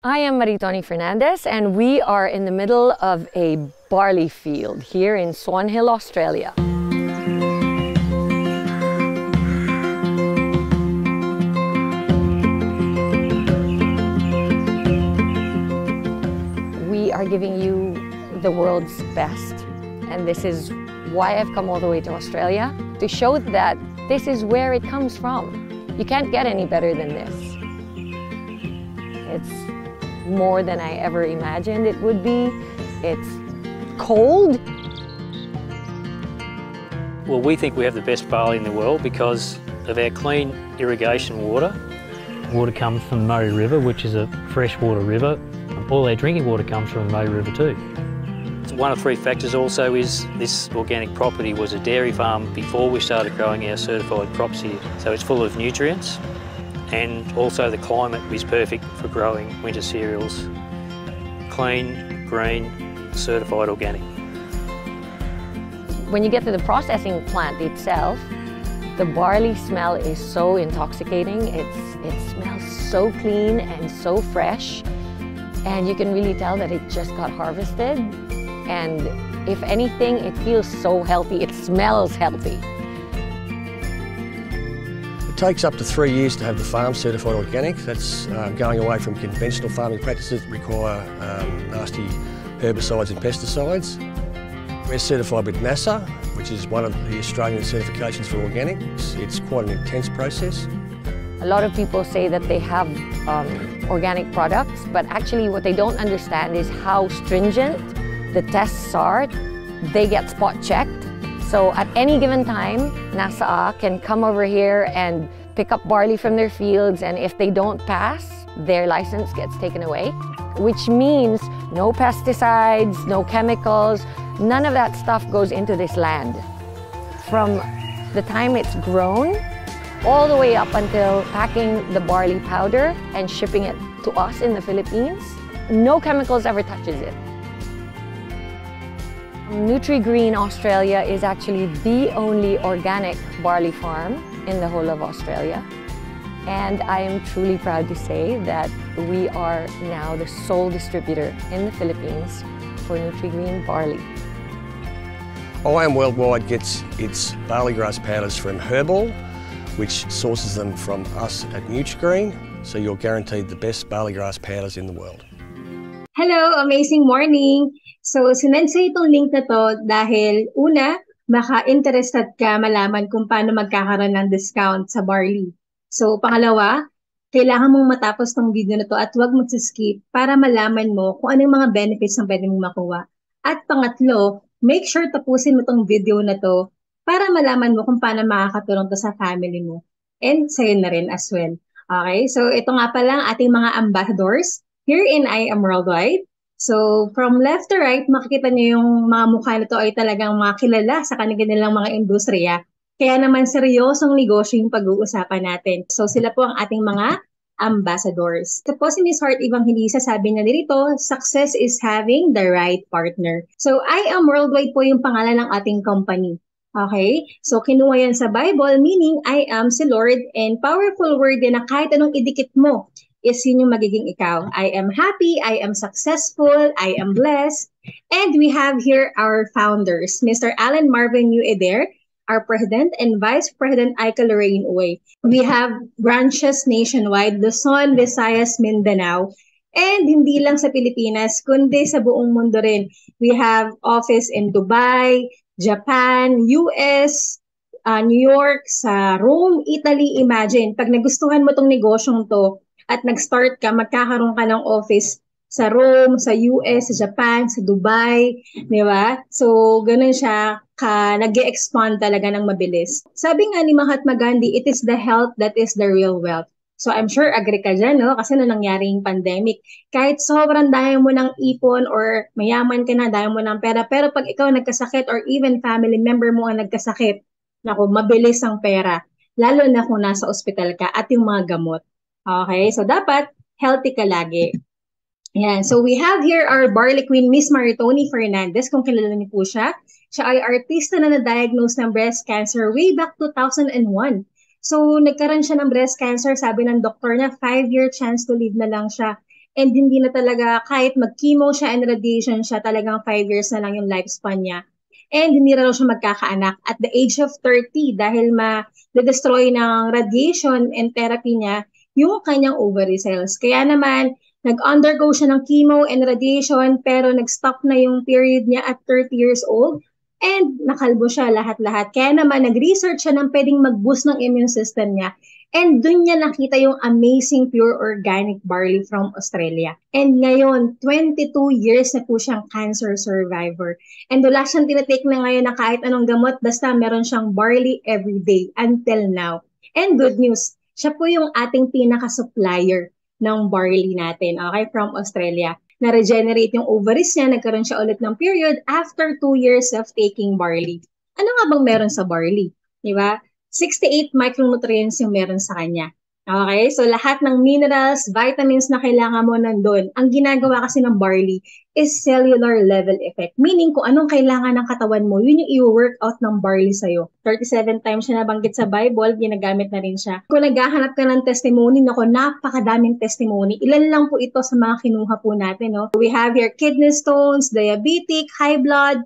I am Maritoni Fernandez, and we are in the middle of a barley field here in Swan Hill, Australia. We are giving you the world's best, and this is why I've come all the way to Australia, to show that this is where it comes from. You can't get any better than this. It's more than I ever imagined it would be. It's cold. Well, we think we have the best barley in the world because of our clean irrigation water. Water comes from the Murray River, which is a freshwater river. All our drinking water comes from the Murray River too. One of three factors also is this organic property was a dairy farm before we started growing our certified crops here. So it's full of nutrients, and also the climate is perfect for growing winter cereals. Clean, green, certified organic. When you get to the processing plant itself, the barley smell is so intoxicating. It smells so clean and so fresh, and you can really tell that it just got harvested. And if anything, it feels so healthy. It smells healthy. It takes up to 3 years to have the farm certified organic. That's going away from conventional farming practices that require nasty herbicides and pesticides. We're certified with NASA, which is one of the Australian certifications for organic. It's quite an intense process. A lot of people say that they have organic products, but actually what they don't understand is how stringent the tests are. They get spot checked. So at any given time, NASA can come over here and pick up barley from their fields, and if they don't pass, their license gets taken away, which means no pesticides, no chemicals, none of that stuff goes into this land. From the time it's grown, all the way up until packing the barley powder and shipping it to us in the Philippines, no chemicals ever touches it. Nutri-Green Australia is actually the only organic barley farm in the whole of Australia. And I am truly proud to say that we are now the sole distributor in the Philippines for Nutri-Green barley. IAM Worldwide gets its barley grass powders from Herbal, which sources them from us at Nutri-Green, so you're guaranteed the best barley grass powders in the world. Hello, amazing morning! So, sinend sa itong link na to dahil una, maka-interested ka malaman kung paano magkakaroon ng discount sa barley. So, pangalawa, kailangan mong matapos tong video na to at huwag mag-skip para malaman mo kung anong mga benefits na pwede mong makuha. At pangatlo, make sure tapusin mo tong video na to para malaman mo kung paano makakatulong to sa family mo. And sa'yo na rin as well. Okay, so ito nga pala ang ating mga ambassadors here in IAM Worldwide. So, from left to right, makikita niyo yung mga mukha nito ay talagang mga kilala sa kanilang mga industriya. Kaya naman seryosong negosyo yung pag-uusapan natin. So, sila po ang ating mga ambassadors. Ito po si Ms. Heart Evangelista, sabi na dito, success is having the right partner. So, IAM Worldwide po yung pangalan ng ating company. Okay? So, kinuha yan sa Bible, meaning I am si Lord, and powerful word din na kahit anong idikit mo, is yun yung magiging ikaw. I am happy, I am successful, I am blessed. And we have here our founders, Mr. Alan Marvin Eder, our President, and Vice President Aika Lorraine Uy. We have branches nationwide, Luzon, Visayas, Mindanao, and hindi lang sa Pilipinas, kundi sa buong mundo rin. We have office in Dubai, Japan, US, New York, sa Rome, Italy. Imagine, pag nagustuhan mo tong negosyong to, at nag-start ka, magkakaroon ka ng office sa Rome, sa US, sa Japan, sa Dubai, di ba? So, ganun siya, nag-e-expand talaga ng mabilis. Sabi nga ni Mahatma Gandhi, it is the health that is the real wealth. So, I'm sure agree ka dyan, no? Kasi nung nangyari yung pandemic, kahit sobrang dahil mo ng ipon or mayaman ka na, dahil mo ng pera, pero pag ikaw nagkasakit or even family member mo ang nagkasakit, naku, mabilis ang pera. Lalo na kung nasa ospital ka at yung mga gamot. Okay, so dapat healthy ka lagi. Yan. So we have here our barley queen, Miss Maritoni Fernandez, kung kilala niyo po siya. Siya ay artista na na-diagnose ng breast cancer way back 2001. So nagkaroon siya ng breast cancer, sabi ng doktor na 5-year chance to live na lang siya. and hindi na talaga kahit mag-chemo siya and radiation siya, talagang 5 years na lang yung lifespan niya. And hindi na raw siya magkakaanak at the age of 30 dahil ma-destroy ng radiation and therapy niya yung kanyang ovary cells. Kaya naman, nag-undergo siya ng chemo and radiation pero nag-stop na yung period niya at 30 years old and nakalbo siya lahat-lahat. Kaya naman, nag-research siya ng pwedeng mag-boost ng immune system niya. And dun niya nakita yung amazing pure organic barley from Australia. And ngayon, 22 years na po siyang cancer survivor. And wala siyang tinatake na ngayon na kahit anong gamot, basta meron siyang barley every day until now. And good news, siya po yung ating pinaka-supplier ng barley natin, okay, from Australia. Na-regenerate yung ovaries niya, nagkaroon siya ulit ng period after 2 years of taking barley. Ano nga bang meron sa barley? Diba? 68 micronutrients yung meron sa kanya. Okay? So, lahat ng minerals, vitamins na kailangan mo nandun. Ang ginagawa kasi ng barley is cellular level effect. Meaning, kung anong kailangan ng katawan mo, yun yung i-work out ng barley sa'yo. 37 times siya nabanggit sa Bible, ginagamit na rin siya. Kung naghahanap ka ng testimony, napakadaming testimony. Ilan lang po ito sa mga kinuha po natin. No? We have here kidney stones, diabetic, high blood,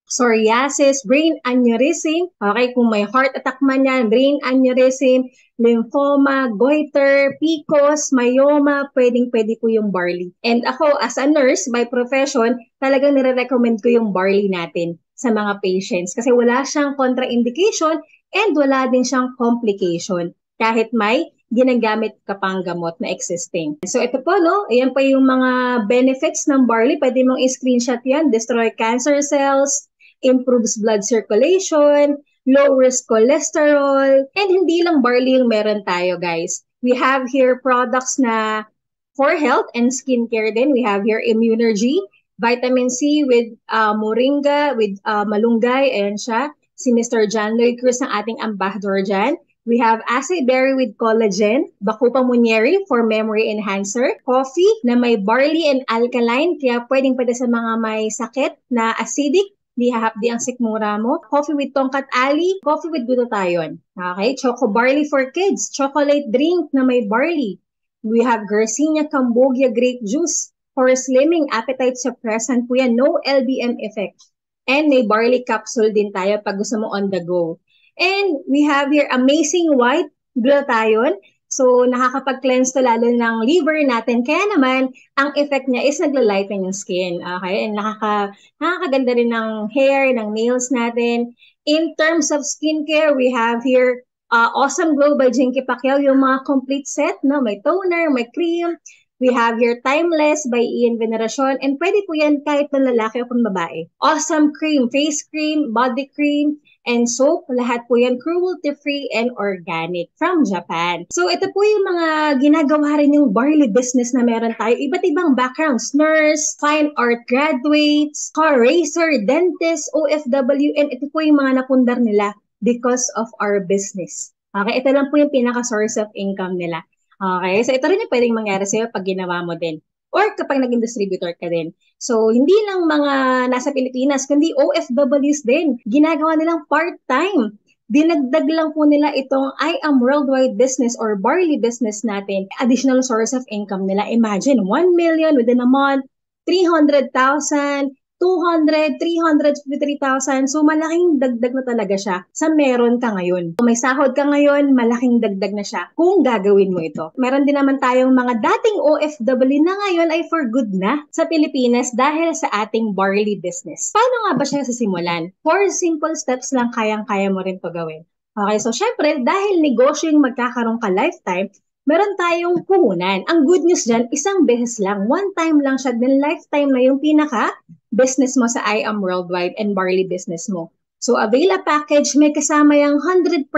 psoriasis, brain aneurysm, okay, kung may heart attack man yan, brain aneurysm, lymphoma, goiter, PCOS, myoma, pwedeng-pwede po yung barley. And ako, as a nurse, by profession, talagang nire-recommend ko yung barley natin sa mga patients kasi wala siyang contraindication and wala din siyang complication kahit may ginagamit ka pang gamot na existing. So ito po, no? Ayan pa yung mga benefits ng barley. Pwede mong i-screenshot yan. Destroy cancer cells, improves blood circulation, lowers cholesterol, and hindi lang barley yung meron tayo, guys. We have here products na for health and skincare din. We have here Immunergy, vitamin C with moringa, with malunggay, ayan siya. Si Mr. John Lloyd Cruz ang ating ambassador dyan. We have acai berry with collagen, Bacopa Munieri for memory enhancer, coffee na may barley and alkaline, kaya pwede sa mga may sakit na acidic, di hahapdi ang sikmura mo. Coffee with tongkat ali, coffee with glutathione. Okay, choco barley for kids, chocolate drink na may barley. We have Garcinia Cambogia grape juice for slimming, appetite suppressant po yan, no LBM effect. And may barley capsule din tayo pag gusto mo on the go. And we have here amazing white glutathione. So, nakakapag-cleanse to lalo ng liver natin. Kaya naman, ang effect niya is nagla-lighten yung skin. Okay? And nakakaganda rin ng hair, ng nails natin. In terms of skincare, we have here Awesome Glow by Jinky Pacquiao, yung mga complete set. No? May toner, may cream. We have here Timeless by Ian Veneracion. And pwede po yan kahit ng lalaki o kung babae. Awesome Cream, face cream, body cream, and soap, lahat po yan cruelty-free and organic from Japan. So ito po yung mga ginagawa rin yung barley business na meron tayo. Iba't ibang backgrounds, nurse, fine art graduates, car racer, dentist, OFW, and ito po yung mga napundar nila because of our business. Okay, ito lang po yung pinaka-source of income nila. Okay, so ito rin yung pwedeng mangyari sa'yo pag ginawa mo din. Or kapag naging distributor ka din. So, hindi lang mga nasa Pilipinas, kundi OFWs din. Ginagawa nilang part-time. Dinagdag lang po nila itong I Am Worldwide business or barley business natin. Additional source of income nila. Imagine, 1 million within a month, 300,000, 200, 353,000. So, malaking dagdag na talaga siya sa meron ka ngayon. Kung may sahod ka ngayon, malaking dagdag na siya kung gagawin mo ito. Meron din naman tayong mga dating OFW na ngayon ay for good na sa Pilipinas dahil sa ating barley business. Paano nga ba siya sisimulan? 4 simple steps lang kayang-kaya mo rin to gawin. Okay, so syempre, dahil negosyo yung magkakaroon ka lifetime, meron tayong puhunan. Ang good news dyan, isang beses lang, one time lang siya, then lifetime na yung pinaka-business mo sa I Am Worldwide and barley business mo. So, avail a package, may kasama yung 100%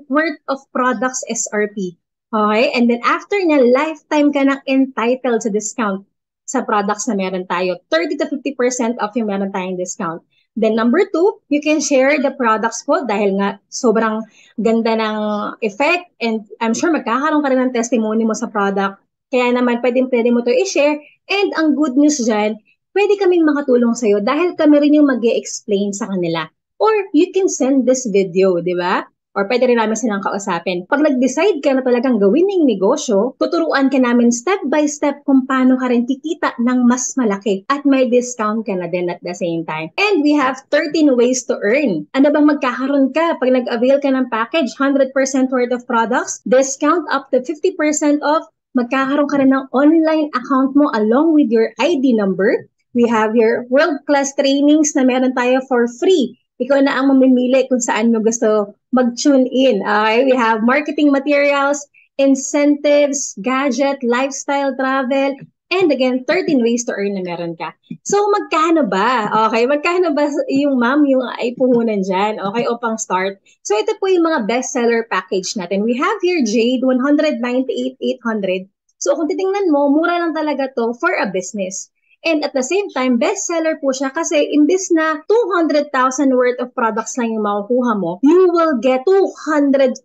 worth of products SRP. Okay? And then after niya, lifetime ka nang entitled sa discount sa products na meron tayo. 30 to 50% off yung meron tayong discount. Then number 2, you can share the products po dahil nga sobrang ganda ng effect and I'm sure magkakaroon ka rin ng testimony mo sa product. Kaya naman pwede mo to i-share and ang good news dyan, pwede kaming makatulong sa'yo dahil kami rin yung mag-e-explain sa kanila. Or you can send this video, di ba? or pwede rin namin silang kausapin. Pag nag-decide ka na talagang gawin yung negosyo, tuturuan ka namin step by step kung paano ka rin kikita ng mas malaki at may discount ka na din at the same time. And we have 13 ways to earn. Ano bang magkakaroon ka pag nag-avail ka ng package, 100% worth of products, discount up to 50% off, magkakaroon ka rin ng online account mo along with your ID number. We have your world-class trainings na meron tayo for free. Ikaw na ang mamimili kung saan mo gusto mag-tune in. Okay? We have marketing materials, incentives, gadget, lifestyle, travel, and again, 13 ways to earn na meron ka. So, magkano ba? Okay, magkano ba yung ma'am, yung ay puhunan dyan? Okay, o pang start. So, ito po yung mga bestseller package natin. We have here Jade, 198,800. So, kung titingnan mo, mura lang talaga to for a business. And at the same time, bestseller po siya kasi imbis na 200,000 worth of products lang yung makukuha mo, you will get 250,000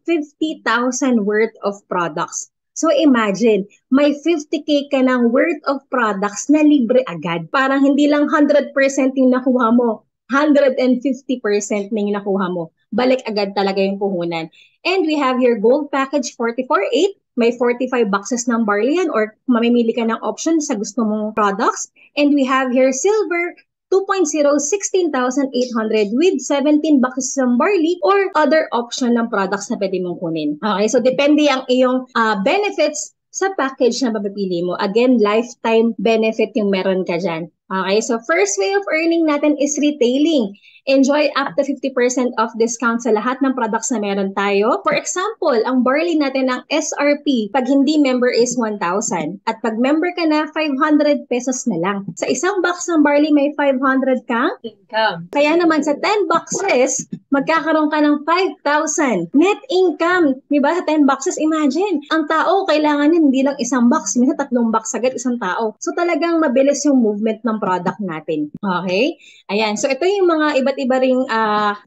worth of products. So imagine, may 50K ka ng worth of products na libre agad. Parang hindi lang 100% yung nakuha mo, 150% na yung nakuha mo. Balik agad talaga yung puhunan. And we have your gold package 44.8. May 45 boxes ng barley yan or mamimili ka ng option sa gusto mong products. And we have here silver 2.0, 16,800 with 17 boxes ng barley or other option ng products na pwede mong kunin. Okay, so depende ang iyong benefits sa package na mapipili mo. Again, lifetime benefit yung meron ka dyan. Okay, so first way of earning natin is retailing. Enjoy up to 50% off discount sa lahat ng products na meron tayo. For example, ang barley natin ng SRP, pag hindi member is 1,000. At pag member ka na, 500 pesos na lang. Sa isang box ng barley, may 500 kang income. Kaya naman sa 10 boxes, magkakaroon ka ng 5,000 net income. Diba? Sa 10 boxes, imagine, ang tao kailangan niya hindi lang isang box, minsan 3 box agad isang tao. So talagang mabilis yung movement ng product natin. Okay? Ayan. So ito yung mga iba't iba ring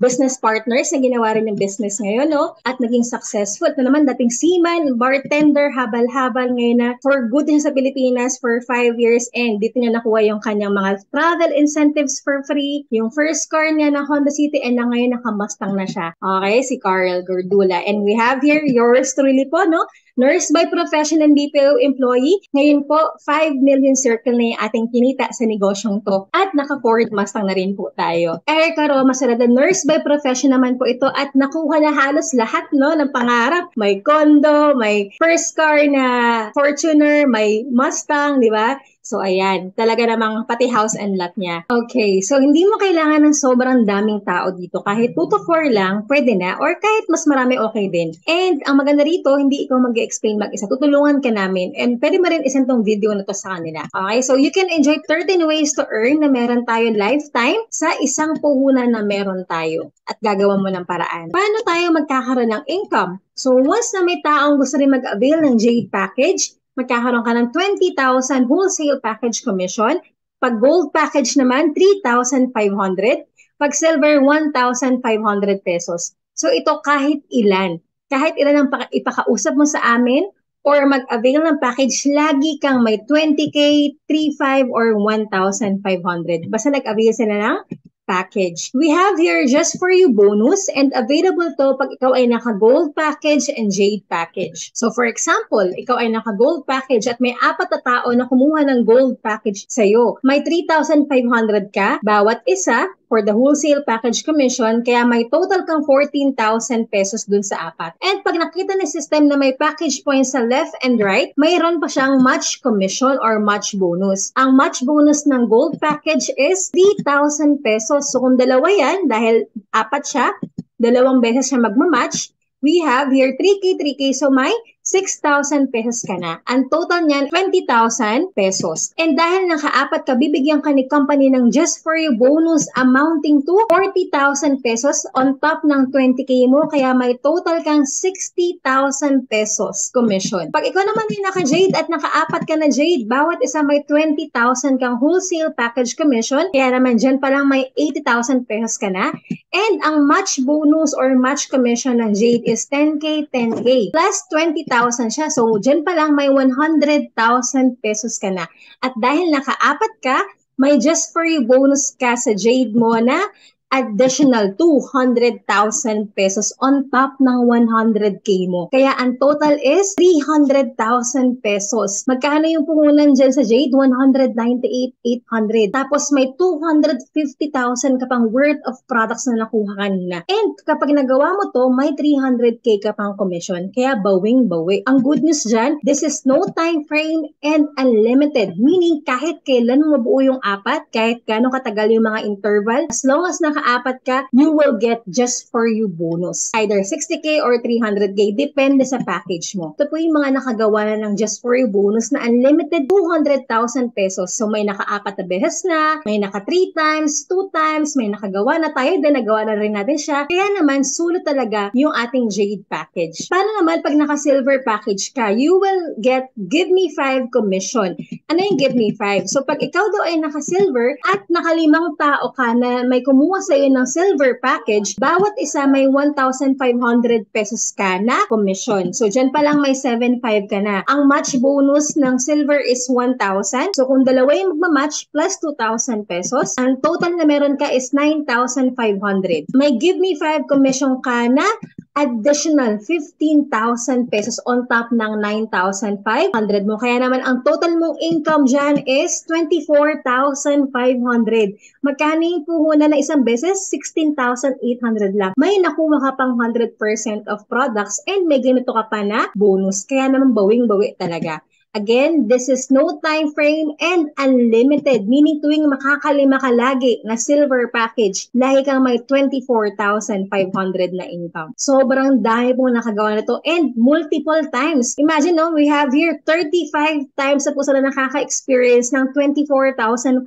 business partners na ginawa rin ng business ngayon, no? At naging successful. Ito naman, dating seaman, bartender, habal-habal ngayon na for good sa Pilipinas for 5 years and dito niya nakuha yung kanyang mga travel incentives for free, yung first car niya na Honda City and na ngayon nakamustang na siya. Okay? Si Carl Gordula. And we have here yours truly po, no? Nurse by profession and BPO employee. Ngayon po, 5 million circle na yung ating kinita sa negosyong to. At naka-Ford Mustang na rin po tayo. Erica Roma Sarada, nurse by profession naman po ito at nakuha na halos lahat, no, ng pangarap. May condo, may first car na Fortuner, may Mustang, di ba? So, ayan. Talaga namang pati house and lot niya. Okay. So, hindi mo kailangan ng sobrang daming tao dito. Kahit 2 to 4 lang, pwede na. Or kahit mas marami, okay din. And, ang maganda rito, hindi ikaw mag-explain mag-isa. Tutulungan ka namin. And, pwede mo rin isend tong video na to sa kanila. Okay? So, you can enjoy 13 ways to earn na meron tayo lifetime sa isang puhunan na meron tayo. At gagawa mo ng paraan. Paano tayo magkakaroon ng income? So, once na may taong gusto rin mag-avail ng Jade package, magkakaroon ka ng 20,000 wholesale package commission. Pag gold package naman, 3,500. Pag silver, 1,500 pesos. So ito kahit ilan. Kahit ilan ang ipakausap mo sa amin or mag-avail ng package, lagi kang may 20K, 3,500 or 1,500. Basta nag-avail sila ng package. We have here just for you bonus and available to pag ikaw ay naka-gold package and jade package. So for example, ikaw ay naka-gold package at may 4 na tao na kumuha ng gold package sa'yo. May 3,500 ka bawat isa for the wholesale package commission, kaya may total kang 14,000 pesos dun sa 4. And pag nakita ng system na may package points sa left and right, mayroon pa siyang match commission or match bonus. Ang match bonus ng gold package is 3,000 pesos. So kung dalawa yan, dahil 4 siya, 2 beses siya magmamatch, we have here 3K, 3K, so may 6,000 pesos ka na. Ang total niyan, 20,000 pesos. And dahil naka-4 ka, bibigyan ka ni company ng just for you bonus amounting to 40,000 pesos on top ng 20K mo, kaya may total kang 60,000 pesos commission. Pag ikaw naman yung naka-jade at naka-4 ka na jade, bawat isa may 20,000 kang wholesale package commission, kaya naman dyan pa lang may 80,000 pesos ka na. And ang match bonus or match commission ng jade is 10K, 10K plus 20,000 siya. So, dyan pa lang may 100,000 pesos ka na. At dahil naka-4 ka, may just for you bonus ka sa jade mo na additional 200,000 pesos on top ng 100K mo. Kaya ang total is 300,000 pesos. Magkano yung puhunan dyan sa Jade? 198,800. Tapos may 250,000 ka pang worth of products na nakuha kanina. And kapag nagawa mo to, may 300K ka pang commission. Kaya bawing-bawi. Ang good news dyan, this is no time frame and unlimited. Meaning kahit kailan mo mabuo yung apat, kahit gano'ng katagal yung mga interval, as long as nakaapat ka, you will get just for you bonus. Either 60K or 300K, depende sa package mo. Ito po yung mga nakagawa na ng just for you bonus na unlimited 200,000 pesos. So may nakaapat na beses na, may naka 3 times, 2 times, may nakagawa na tayo din, nagawa na rin natin siya. Kaya naman, sulit talaga yung ating Jade package. Paano naman pag naka-silver package ka? You will get Give Me 5 commission. Ano yung Give Me 5? So pag ikaw daw ay naka-silver at nakalimang tao ka na may kumuha sa iyo ng silver package, bawat isa may 1,500 pesos ka na commission. So dyan pa lang may 7,500 ka na. Ang match bonus ng silver is 1,000. So kung dalawa yung magmamatch plus 2,000 pesos, ang total na meron ka is 9,500. May Give Me 5 commission ka na additional 15,000 pesos on top ng 9,500 mo. Kaya naman ang total mong income dyan is 24,500. Magkano yung puhunan na isang beses? 16,800 lang. May nakuha ka pang 100% of products and may ganito ka pa na bonus. Kaya naman bawing-bawi talaga. Again, this is no time frame and unlimited. Meaning tuwing makakalima ka lagi na silver package, lahi kang may 24,500 na income. Sobrang dami pong nakagawa na to and multiple times. Imagine, no, we have here 35 times na po sila nakaka-experience ng 24,500.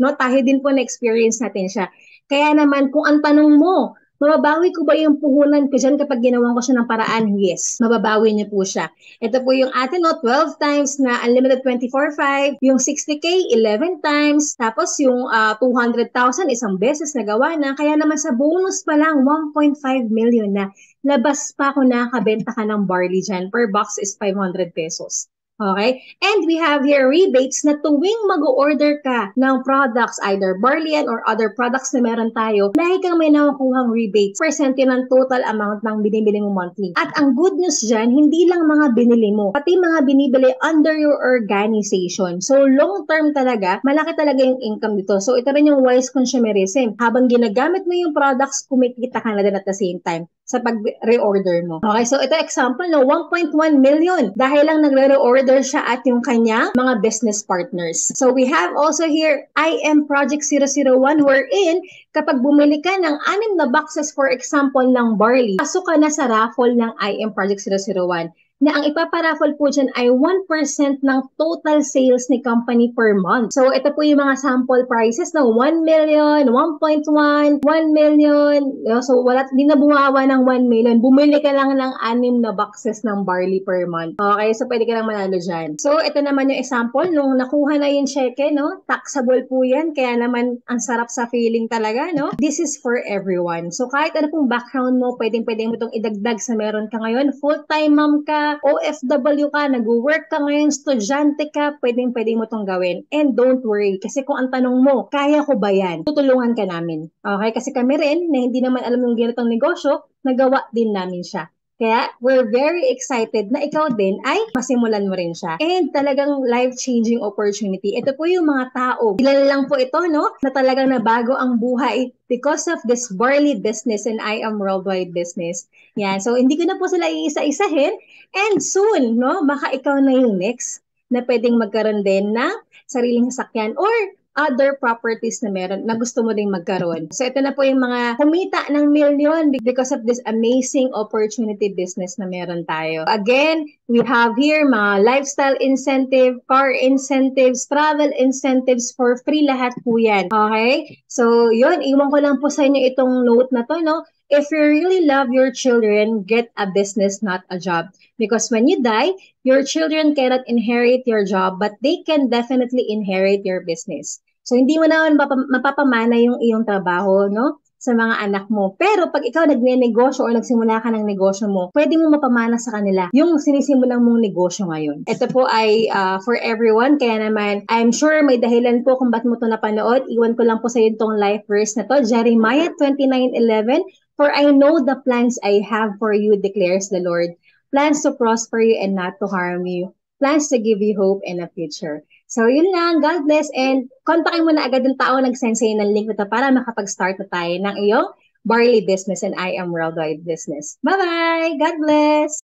No, tayo din po na-experience natin siya. Kaya naman, kung ang tanong mo, mababawi ko ba yung puhunan ko dyan kapag ginawan ko siya ng paraan? Yes, mababawi niyo po siya. Ito po yung atin, no, 12 times na unlimited 24,500, yung 60K, 11 times, tapos yung 200,000, isang beses na gawa na. Kaya naman sa bonus pa lang, 1.5 million na. Labas pa kung nakakabenta ka ng barley dyan. Per box is 500 pesos. Okay? And we have here rebates na tuwing mag-order ka ng products, either barley or other products na meron tayo, lahi kang may nakukuhang rebates, percent yun ng total amount ng binibili mo monthly. At ang good news dyan, hindi lang mga binili mo, pati mga binibili under your organization. So long term talaga, malaki talaga yung income dito. So ito rin yung wise consumerism. Habang ginagamit mo yung products, kumikita ka na din at the same time sa pag-reorder mo. Okay, so ito example, no, 1.1 million dahil lang nagre-reorder siya at yung kanya mga business partners. So we have also here IM Project 001 wherein kapag bumili ka ng 6 na boxes for example ng barley, pasok ka na sa raffle ng IM Project 001 na ang ipaparaffle po dyan ay 1% ng total sales ni company per month. So, ito po yung mga sample prices na 1 million, 1.1, 1 million. So, di na bumawa ng 1 million. Bumili ka lang ng 6 na boxes ng barley per month. Okay, so pwede ka lang manalo dyan. So, ito naman yung example. Nung nakuha na yung cheque, no? Taxable po yan. Kaya naman, ang sarap sa feeling talaga, no? This is for everyone. So, kahit ano pong background mo, pwede mo itong idagdag sa meron ka ngayon. Full-time mom ka, OFW ka, nag-work ka ngayon, estudyante ka, pwede mo itong gawin. And don't worry, kasi kung ang tanong mo, kaya ko ba yan? Tutulungan ka namin. Okay? Kasi kami rin, na hindi naman alam yung ganitong negosyo, nagawa din namin siya. Kaya, we're very excited na ikaw din ay masimulan mo rin siya. And talagang life-changing opportunity. Ito po yung mga tao. Ilan lang po ito, no? Na talagang nabago ang buhay because of this barley business and I Am Worldwide business. Yan. So, hindi ko na po sila iisa-isahin. And soon, no? Baka ikaw na yung next na pwedeng magkaroon din ng sariling sasakyan or other properties na meron na gusto mo ding magkaroon. So ito na po yung mga kumita ng million because of this amazing opportunity business na meron tayo. Again, we have here mga lifestyle incentive, car incentives, travel incentives for free lahat po yan. Okay? So yun, iwan ko lang po sa inyo itong note na to, no? If you really love your children, get a business, not a job. Because when you die, your children cannot inherit your job, but they can definitely inherit your business. So, hindi mo naman mapapamana yung iyong trabaho, no? sa mga anak mo. Pero pag ikaw nagne-negosyo o nagsimula ka ng negosyo mo, pwede mo mapamana sa kanila yung sinisimulan mong negosyo ngayon. Ito po ay for everyone, kaya naman I'm sure may dahilan po kung ba't mo ito napanood. Iwan ko lang po sa iyo itong life verse na to, Jeremiah 29:11. For I know the plans I have for you, declares the Lord. Plans to prosper you and not to harm you. Plans to give you hope and a future. So, yun lang. God bless. And kontakin mo na agad yung tao nag-send sa'yo ng link nito para makapag-start na tayo ng iyong Barley business and I Am Worldwide business. Bye-bye! God bless!